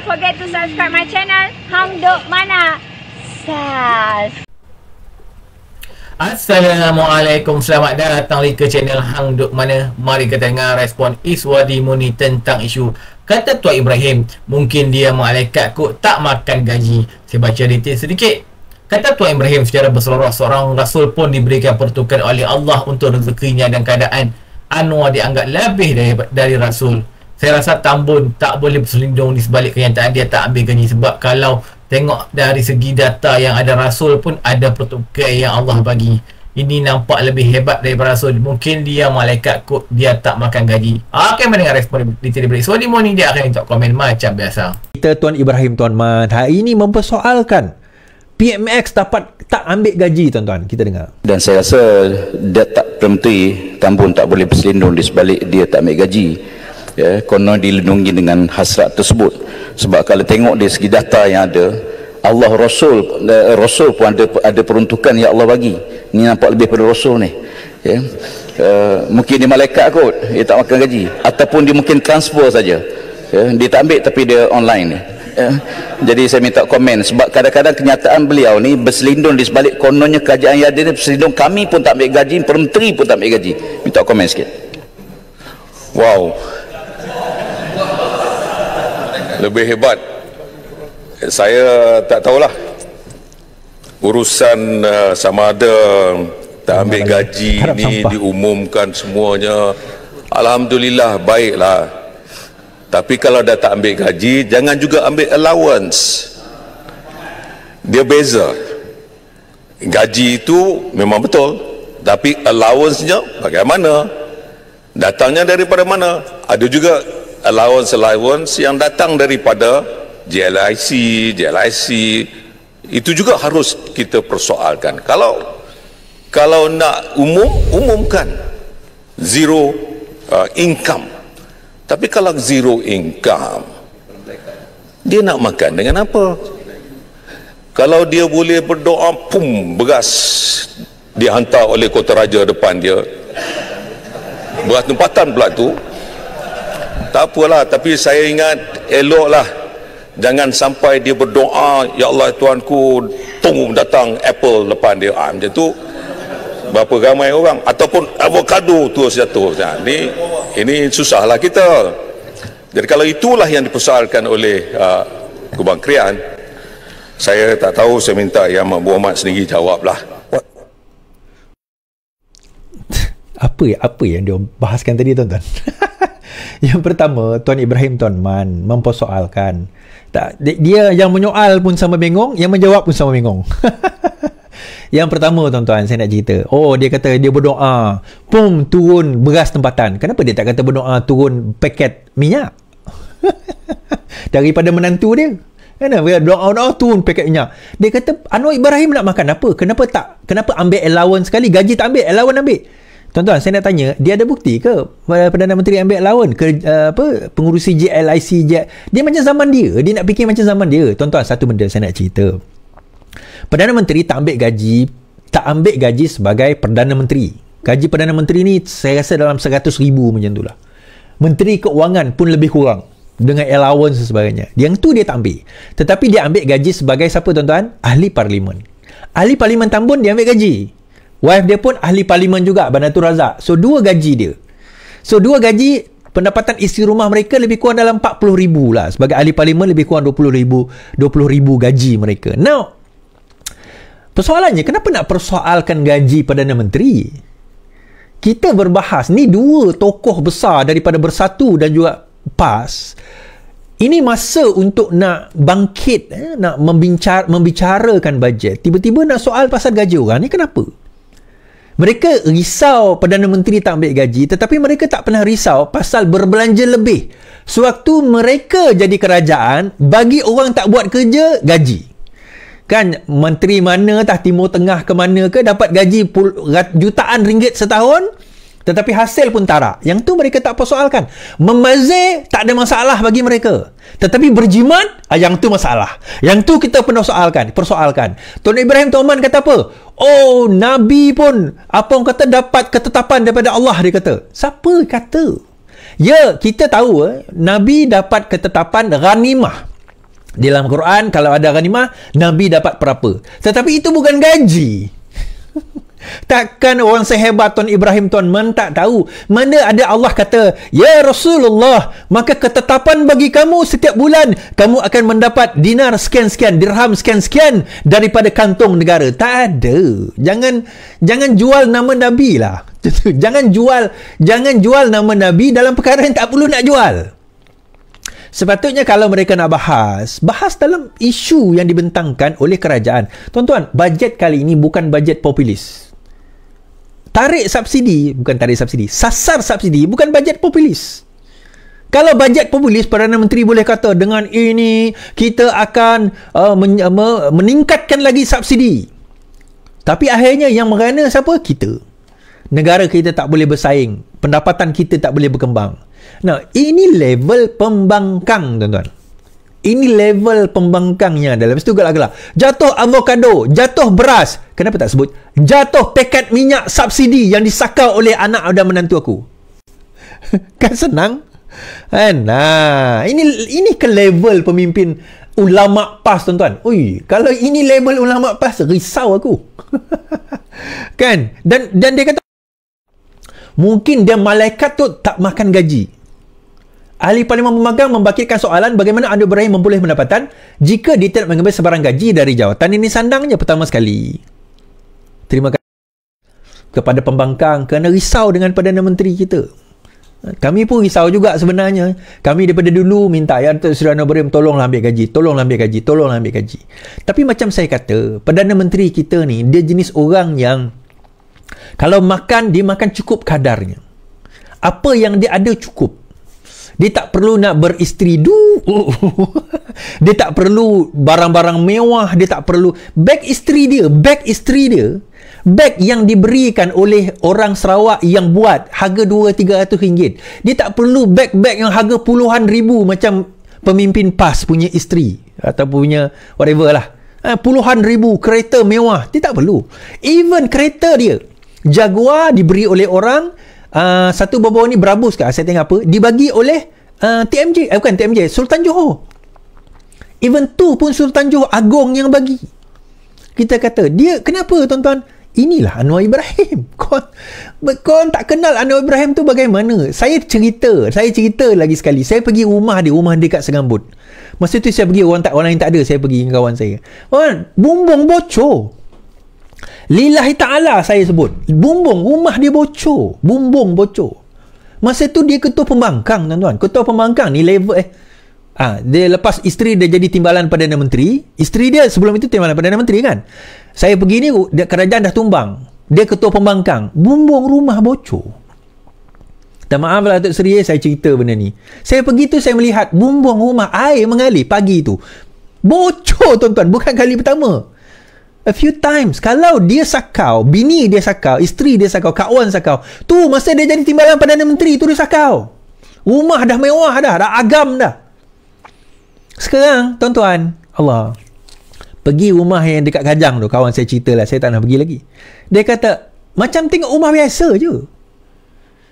don't forget to subscribe my channel Hang Duk Mana. Sas. Assalamualaikum, selamat datang ke channel Hang Duk Mana. Mari kita dengar respon Iswadi Muni tentang isu kata Tuan Ibrahim, mungkin dia malaikat kot tak makan gaji. Saya baca detail sedikit. Kata Tuan Ibrahim secara berseluruh, seorang rasul pun diberikan pertukaran oleh Allah untuk rezekinya, dan keadaan Anwar dianggap lebih dari rasul. Saya rasa Tambun tak boleh berselindung di sebalik kenyataan dia tak ambil gaji, sebab kalau tengok dari segi data yang ada rasul pun ada pertukaran yang Allah bagi. Ini nampak lebih hebat daripada rasul. Mungkin dia malaikat kot, dia tak makan gaji. Akan mendengar respon detail daripada Iswadi Muni. Dia akan letak komen macam biasa. Kita Tuan Ibrahim Tuan Man hari ini mempersoalkan PMX dapat tak ambil gaji, tuan-tuan. Kita dengar. Dan saya rasa dia tak, Menteri Tambun tak boleh berselindung di sebalik dia tak ambil gaji. Ya, konon dilindungi dengan hasrat tersebut. Sebab kalau tengok dari segi data yang ada, Allah Rasul pun ada peruntukan yang Allah bagi. Ini nampak lebih pada Rasul ni. Ya. Mungkin dia malaikat kot, dia tak makan gaji. Ataupun dia mungkin transfer saja. Ya, dia tak ambil tapi dia online ni. Ya. Jadi saya minta komen, sebab kadang-kadang kenyataan beliau ni berselindung di sebalik kononnya kerajaan yang ada ni berselindung, kami pun tak ambil gaji, Menteri pun tak ambil gaji. Minta komen sikit. Wow, lebih hebat. Saya tak tahulah urusan sama ada tak ambil gaji ni diumumkan semuanya. Alhamdulillah, baiklah. Tapi kalau dah tak ambil gaji, jangan juga ambil allowance. Dia beza. Gaji itu memang betul, tapi allowance-nya bagaimana? Datangnya daripada mana? Ada juga allowance yang datang daripada JLIC, itu juga harus kita persoalkan. Kalau nak umumkan zero income. Tapi kalau zero income, dia nak makan dengan apa? Kalau dia boleh berdoa, pum, beras dihantar oleh kota raja depan dia, beras tempatan pula tu, tak apalah. Tapi saya ingat, eloklah jangan sampai dia berdoa, ya Allah Tuanku, tung datang apple depan dia, macam tu berapa ramai orang, ataupun avocado terus jatuh. Ini susahlah kita. Jadi kalau itulah yang dipersoalkan oleh Kebangkrian, saya tak tahu, saya minta Yang Muhammad sendiri jawablah. Apa yang dia bahaskan tadi, tuan-tuan? Yang pertama, Tuan Ibrahim Tuan Man mempersoalkan. Dia yang menyoal pun sama bengong, yang menjawab pun sama bengong. Yang pertama, tuan-tuan, saya nak cerita. Oh, dia kata dia berdoa, pum, turun beras tempatan. Kenapa dia tak kata berdoa turun paket minyak? Daripada menantu dia. Kenapa doa turun paket minyak? Dia kata Anwar Ibrahim nak makan apa? Kenapa ambil allowance sekali? Gaji tak ambil, allowance ambil. Tuan-tuan, saya nak tanya, dia ada bukti ke Perdana Menteri ambil allowance ke pengurusi JLIC? Dia macam zaman dia nak fikir macam zaman dia. Tuan-tuan, satu benda saya nak cerita. Perdana Menteri tak ambil gaji sebagai Perdana Menteri. Gaji Perdana Menteri ni saya rasa dalam 100,000 macam tu lah. Menteri Keuangan pun lebih kurang, dengan allowance dan sebagainya. Yang tu dia tak ambil. Tetapi dia ambil gaji sebagai siapa, tuan-tuan? Ahli Parlimen. Ahli Parlimen Tambun dia ambil gaji. Wife dia pun ahli Parlimen juga, Banatul Razak. So dua gaji dia. So dua gaji, pendapatan isteri rumah mereka lebih kurang dalam 40,000 lah. Sebagai ahli Parlimen lebih kurang 20,000 gaji mereka. Now, persoalannya, kenapa nak persoalkan gaji Perdana Menteri? Kita berbahas, ni dua tokoh besar daripada Bersatu dan juga PAS. Ini masa untuk nak bangkit, nak membicarakan bajet. Tiba-tiba nak soal pasal gaji orang ni, kenapa? Mereka risau Perdana Menteri tak ambil gaji, tetapi mereka tak pernah risau pasal berbelanja lebih. Sewaktu mereka jadi kerajaan, bagi orang tak buat kerja, gaji. Kan menteri mana tah Timur Tengah ke mana ke dapat gaji jutaan ringgit setahun, tetapi hasil pun tarak. Yang tu mereka tak persoalkan. Membazir tak ada masalah bagi mereka, tetapi berjimat, yang tu masalah. Yang tu kita pernah persoalkan. Tuan Ibrahim Tuan Man kata apa? Oh, Nabi pun apa orang kata dapat ketetapan daripada Allah, dia kata. Siapa kata? Ya, kita tahu Nabi dapat ketetapan ghanimah. Di dalam Quran, kalau ada ghanimah, Nabi dapat berapa. Tetapi itu bukan gaji. Takkan orang sehebat Tuan Ibrahim Tuan Man tak tahu mana ada Allah kata, ya Rasulullah, maka ketetapan bagi kamu setiap bulan kamu akan mendapat dinar sekian-sekian, dirham sekian-sekian daripada kantong negara. Tak ada. Jangan jual nama Nabi lah. Jangan jual nama Nabi dalam perkara yang tak perlu nak jual. Sepatutnya kalau mereka nak bahas dalam isu yang dibentangkan oleh kerajaan. Tuan-tuan, bajet kali ini bukan bajet populis. Sasar subsidi bukan bajet populis. Kalau bajet populis, Perdana Menteri boleh kata dengan ini kita akan meningkatkan lagi subsidi. Tapi akhirnya yang merana siapa? Kita. Negara kita tak boleh bersaing. Pendapatan kita tak boleh berkembang. Nah, ini level pembangkang, tuan-tuan. Ini level pembangkangnya adalah. Lepas tu galak-galak. Jatuh avocado, jatuh beras. Kenapa tak sebut? Jatuh paket minyak subsidi yang disakau oleh anak dan menantu aku. Kan senang? Kan? Nah, ini ke level pemimpin ulama PAS, tuan-tuan. Ui, kalau ini level ulama PAS, risau aku. Kan? Dan dia kata, mungkin dia malaikat tu tak makan gaji. Ahli Parlimen Pembangkang membangkitkan soalan bagaimana Anwar Ibrahim memperoleh pendapatan jika dia tidak mengambil sebarang gaji dari jawatan. Ini sandangnya pertama sekali. Terima kasih kepada pembangkang kerana risau dengan Perdana Menteri kita. Kami pun risau juga sebenarnya. Kami daripada dulu minta, ya Datuk Seri Anwar Ibrahim, tolonglah ambil gaji, tolonglah ambil gaji, tolonglah ambil gaji. Tapi macam saya kata, Perdana Menteri kita ni, dia jenis orang yang kalau makan, dia makan cukup kadarnya. Apa yang dia ada cukup. Dia tak perlu nak beristeri dia tak perlu barang-barang mewah. Dia tak perlu beg isteri dia, beg yang diberikan oleh orang Sarawak yang buat harga 200-300 ringgit. Dia tak perlu beg-beg yang harga puluhan ribu macam pemimpin PAS punya isteri atau punya whatever lah. Puluhan ribu kereta mewah. Dia tak perlu. Even kereta dia Jaguar diberi oleh orang satu bawah ni Brabus ke saya tengok apa, dibagi oleh TMJ, bukan TMJ, Sultan Johor. Even tu pun Sultan Johor Agong yang bagi. Kita kata dia, kenapa tuan-tuan? Inilah Anwar Ibrahim. Kau tak kenal Anwar Ibrahim tu bagaimana? Saya cerita lagi sekali. Saya pergi rumah dia kat Segambut. Masa tu saya pergi, orang lain tak ada, saya pergi dengan kawan saya. Bumbung bocor. Lillahi ta'ala saya sebut. Rumah dia bocor. Bumbung bocor. Masa tu dia ketua pembangkang, tuan-tuan. Ketua pembangkang ni level dia lepas isteri dia jadi timbalan Perdana Menteri. Isteri dia sebelum itu timbalan Perdana Menteri kan. Saya pergi ni, kerajaan dah tumbang. Dia ketua pembangkang. Bumbung rumah bocor. Dan maaf lah Datuk Seri, saya cerita benda ni. Saya pergi tu, saya melihat bumbung rumah, air mengalir pagi tu. Bocor, tuan-tuan. Bukan kali pertama. A few times. Kalau dia sakau, bini dia sakau, isteri dia sakau, kawan sakau, tu masa dia jadi timbalan Perdana Menteri tu dia sakau. Rumah dah mewah dah agam dah. Sekarang tuan-tuan, Allah, pergi rumah yang dekat Kajang tu, kawan saya cerita lah, saya tak nak pergi lagi. Dia kata macam tengok rumah biasa je.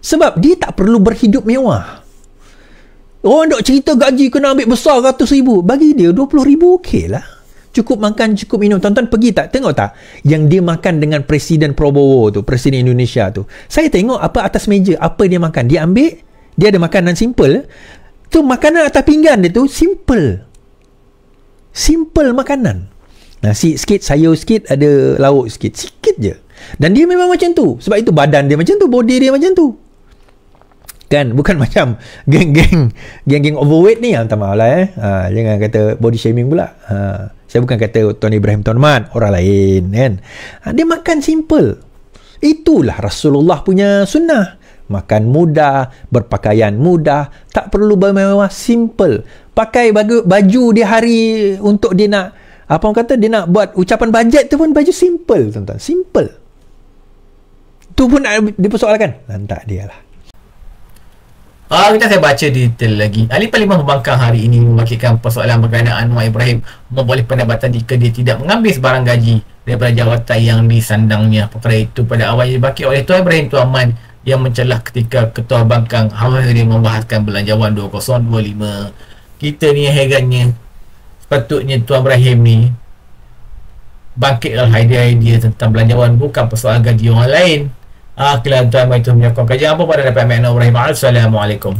Sebab dia tak perlu berhidup mewah. Orang dok cerita gaji kena ambil besar 100,000, bagi dia 20,000 okey lah. Cukup makan, cukup minum. Tuan-tuan pergi tak? Tengok tak? Yang dia makan dengan Presiden Prabowo tu, Presiden Indonesia tu. Saya tengok apa atas meja, apa dia makan. Dia ambil, dia ada makanan simple. Tu makanan atas pinggan dia tu, simple makanan. Nasi sikit, sayur sikit, ada lauk sikit. Sikit je. Dan dia memang macam tu. Sebab itu badan dia macam tu, body dia macam tu. Kan? Bukan macam geng-geng overweight ni. Minta maaf lah jangan kata body shaming pula. Saya bukan kata Tuan Ibrahim Tuan Man, orang lain kan. Dia makan simple. Itulah Rasulullah punya sunnah. Makan mudah, berpakaian mudah, tak perlu bermewah, simple. Pakai baju dia hari untuk dia nak, apa orang kata, dia nak buat ucapan bajet tu pun baju simple, tuan-tuan. Simple. Tu pun nak dipersoalkan. Lantak dia lah. Kita saya baca detail lagi. Ahli Parlimen Pembangkang hari ini membangkitkan persoalan bagaimana Anwar Ibrahim memperoleh pendapatan jika dia tidak mengambil sebarang gaji daripada jawatan yang disandangnya. Perkara itu pada awalnya dibangkit oleh Tuan Ibrahim Tuan Man yang mencelah ketika Ketua Bangkang Hadir membahaskan Belanjawan 2025. Kita ni herannya, Sepatutnya Tuan Ibrahim ni bangkitlah idea-idea tentang belanjawan, bukan persoalan gaji orang lain. Akhirnya tuan-tuan itu menyokong kajian apa pada dapat makna Ibrahim. Assalamualaikum.